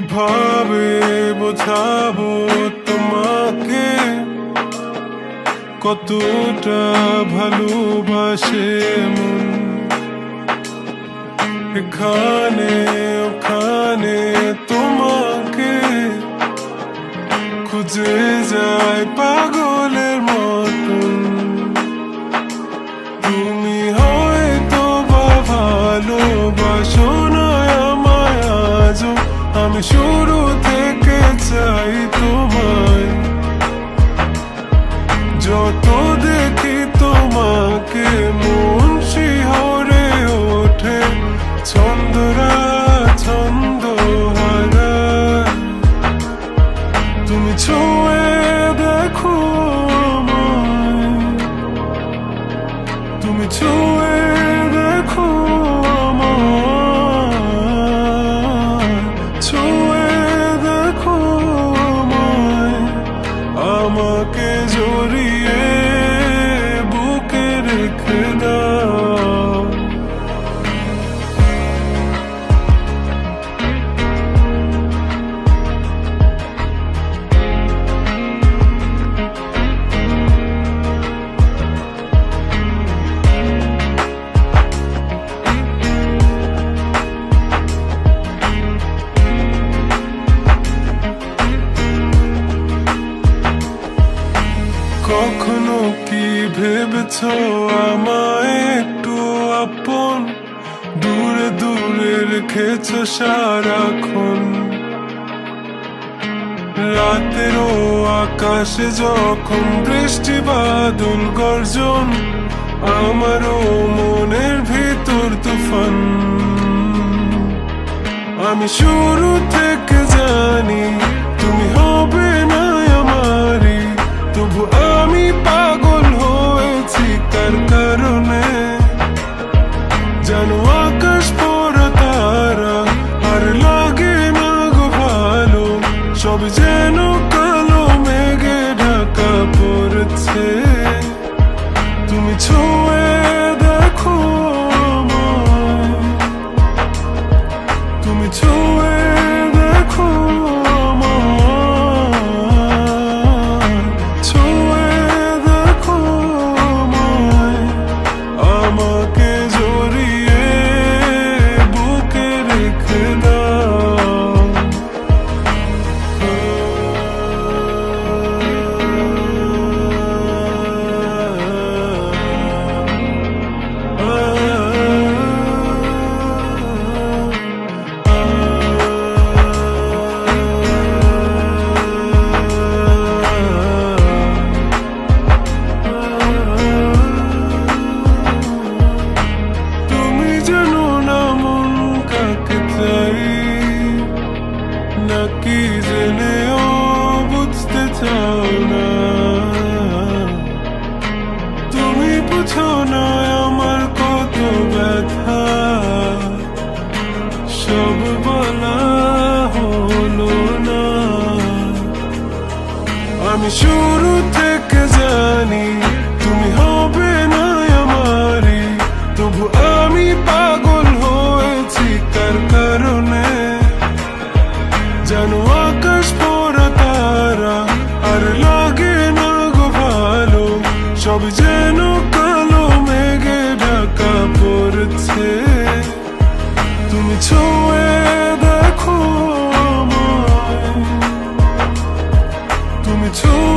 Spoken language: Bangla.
কিভাবে বোঝাবো তোমাকে কতটা ভালোবাসে মন। এখানে ওখানে তোমাকে খুঁজে যায় পাগলের মতন। তুমি হয়তো বা ভালোবাসো না আমায় আজও, আমি শুরু থেকে চাই তোমায়। যত দেখি তোমাকে মন শিহরে ওঠে, ছন্দরা ছন্দ হারায়। তুমি ছুঁয়ে দেখো আমায়, তুমি ছুঁয়ে দেখো আমায়, ছুঁয়ে দেখো আমায়। আমাকে জড়িয়ে বুকে রেখে দাও। কখনো কি ভেবেছ আমায় একটু আপন, দূরে দূরে রেখেছ সারাক্ষণ। রাতেরও আকাশে যখন বৃষ্টি বাদল গর্জন, আমারও মনের ভিতর তুফান। আমি শুরু থেকে জানি তুমি হবে না আমারই, তবু আমি পাগল হয়েছি তার কারণে। জানো আকাশ পড়া তারা আর লাগে না গো ভালো, সব যেন কালো মেঘে ঢাকা পড়ছে। তুমি ছুঁয়ে দেখো আমায়, তুমি ছুঁয়ে দেখো আমায়, ছুঁয়ে দেখো আমায়। আমাকে জড়িয়ে বুকে রেখে দাও। তুমি জানো না মন কাকে চাই, নাকি জেনেও বুঝতে চাও না। তুমি বুঝো না আমার কত ব্যথা, সব বলা হলো না। আমি শুরু থেকে জানি তুমি হবে না আমারই, তবু আমি পাগল হয়েছি কার কারণে। জানো আকাশ পড়া তারা আর লাগে না গো ভালো, সব যেন কালো মেঘে ঢাকা পড়ছে। তুমি ছুঁয়ে দেখো আমায়, তুমি ছুঁয়ে